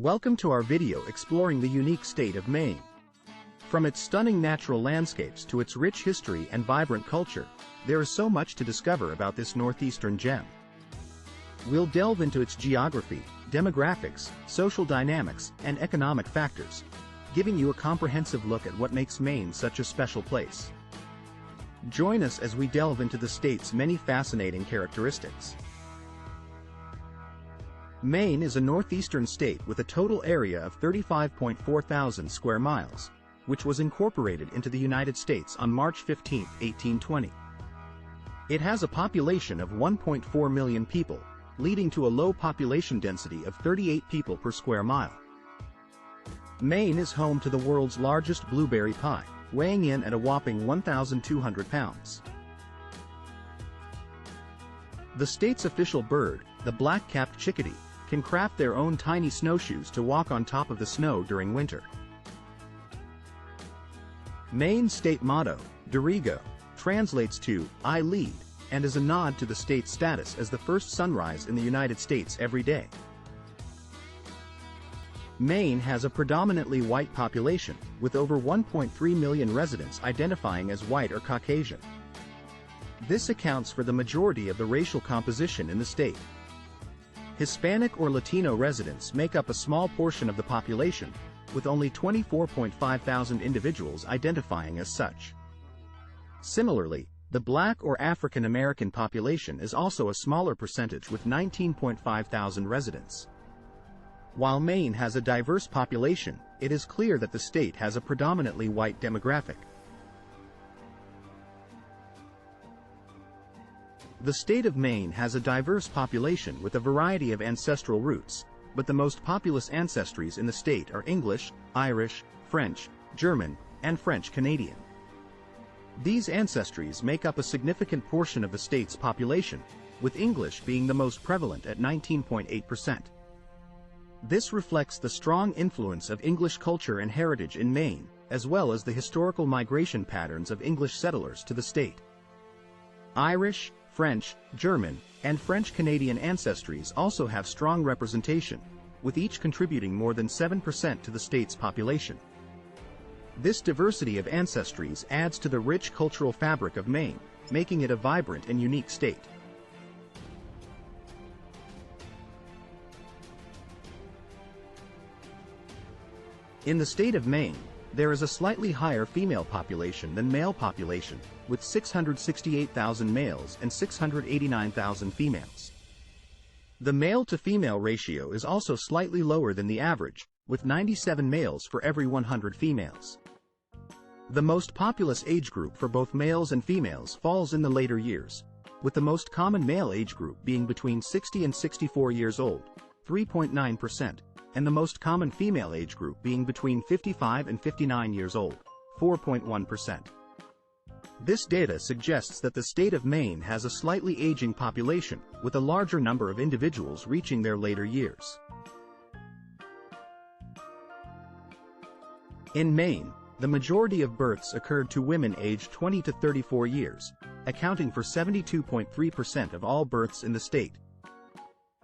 Welcome to our video exploring the unique state of Maine. From its stunning natural landscapes to its rich history and vibrant culture, there is so much to discover about this northeastern gem. We'll delve into its geography, demographics, social dynamics, and economic factors, giving you a comprehensive look at what makes Maine such a special place. Join us as we delve into the state's many fascinating characteristics. Maine is a northeastern state with a total area of 35.4 thousand square miles, which was incorporated into the United States on March 15, 1820. It has a population of 1.4 million people, leading to a low population density of 38 people per square mile. Maine is home to the world's largest blueberry pie, weighing in at a whopping 1,200 pounds. The state's official bird, the black-capped chickadee, can craft their own tiny snowshoes to walk on top of the snow during winter. Maine's state motto, Dirigo, translates to, I lead, and is a nod to the state's status as the first sunrise in the United States every day. Maine has a predominantly white population, with over 1.3 million residents identifying as white or Caucasian. This accounts for the majority of the racial composition in the state. Hispanic or Latino residents make up a small portion of the population, with only 24.5 thousand individuals identifying as such. Similarly, the Black or African American population is also a smaller percentage with 19.5 thousand residents. While Maine has a diverse population, it is clear that the state has a predominantly white demographic. The state of Maine has a diverse population with a variety of ancestral roots, but the most populous ancestries in the state are English, Irish, French, German, and French Canadian. These ancestries make up a significant portion of the state's population, with English being the most prevalent at 19.8%. This reflects the strong influence of English culture and heritage in Maine, as well as the historical migration patterns of English settlers to the state. Irish, French, German, and French Canadian ancestries also have strong representation, with each contributing more than 7% to the state's population. This diversity of ancestries adds to the rich cultural fabric of Maine, making it a vibrant and unique state. In the state of Maine, there is a slightly higher female population than male population, with 668,000 males and 689,000 females. The male-to-female ratio is also slightly lower than the average, with 97 males for every 100 females. The most populous age group for both males and females falls in the later years, with the most common male age group being between 60 and 64 years old, 3.9%, and the most common female age group being between 55 and 59 years old, 4.1%. This data suggests that the state of Maine has a slightly aging population, with a larger number of individuals reaching their later years. In Maine, the majority of births occurred to women aged 20 to 34 years, accounting for 72.3% of all births in the state.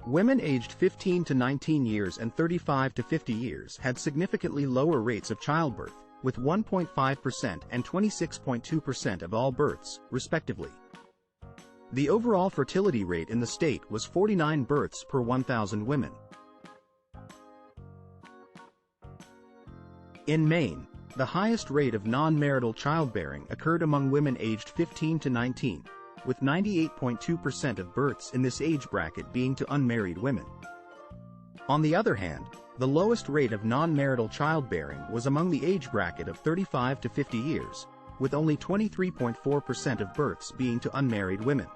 Women aged 15 to 19 years and 35 to 50 years had significantly lower rates of childbirth, with 1.5% and 26.2% of all births, respectively. The overall fertility rate in the state was 49 births per 1,000 women. In Maine, the highest rate of non-marital childbearing occurred among women aged 15 to 19, with 98.2% of births in this age bracket being to unmarried women. On the other hand, the lowest rate of non-marital childbearing was among the age bracket of 35 to 50 years, with only 23.4% of births being to unmarried women.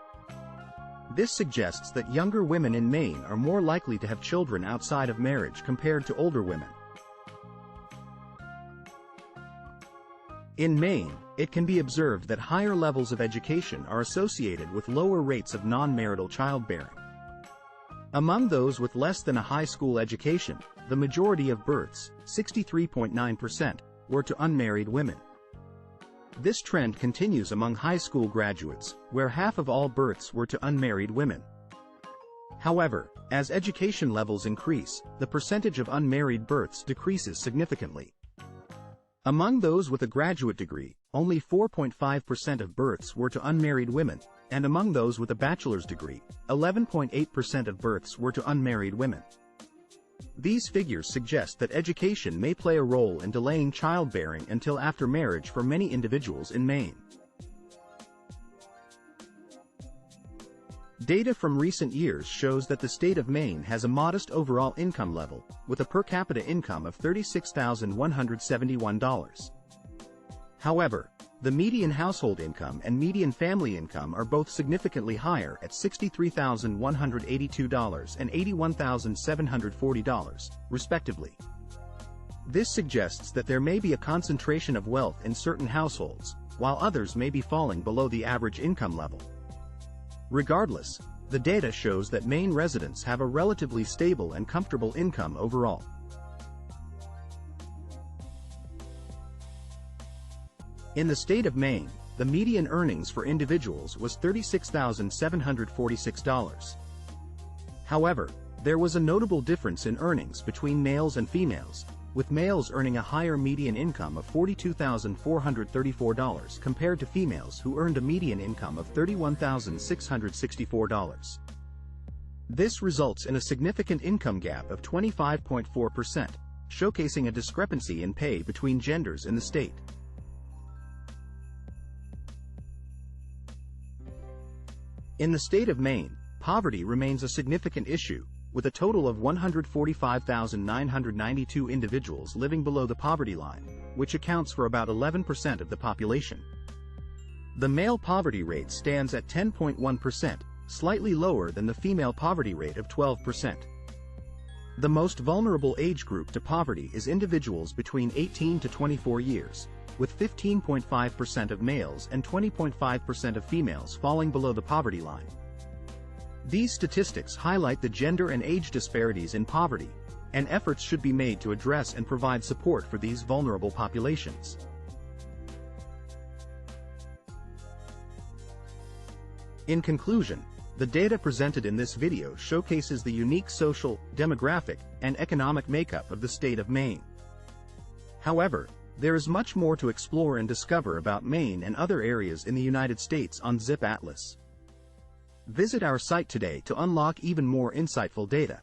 This suggests that younger women in Maine are more likely to have children outside of marriage compared to older women. In Maine, it can be observed that higher levels of education are associated with lower rates of non-marital childbearing. Among those with less than a high school education, the majority of births, 63.9%, were to unmarried women. This trend continues among high school graduates, where half of all births were to unmarried women. However, as education levels increase, the percentage of unmarried births decreases significantly. Among those with a graduate degree, only 4.5% of births were to unmarried women, and among those with a bachelor's degree, 11.8% of births were to unmarried women. These figures suggest that education may play a role in delaying childbearing until after marriage for many individuals in Maine. Data from recent years shows that the state of Maine has a modest overall income level, with a per capita income of $36,171. However, the median household income and median family income are both significantly higher at $63,182 and $81,740, respectively. This suggests that there may be a concentration of wealth in certain households, while others may be falling below the average income level. Regardless, the data shows that Maine residents have a relatively stable and comfortable income overall. In the state of Maine, the median earnings for individuals was $36,746. However, there was a notable difference in earnings between males and females, with males earning a higher median income of $42,434 compared to females who earned a median income of $31,664. This results in a significant income gap of 25.4%, showcasing a discrepancy in pay between genders in the state. In the state of Maine, poverty remains a significant issue, with a total of 145,992 individuals living below the poverty line, which accounts for about 11% of the population. The male poverty rate stands at 10.1%, slightly lower than the female poverty rate of 12%. The most vulnerable age group to poverty is individuals between 18 to 24 years, with 15.5% of males and 20.5% of females falling below the poverty line. These statistics highlight the gender and age disparities in poverty, and efforts should be made to address and provide support for these vulnerable populations. In conclusion, the data presented in this video showcases the unique social, demographic, and economic makeup of the state of Maine. However, there is much more to explore and discover about Maine and other areas in the United States on ZipAtlas. Visit our site today to unlock even more insightful data.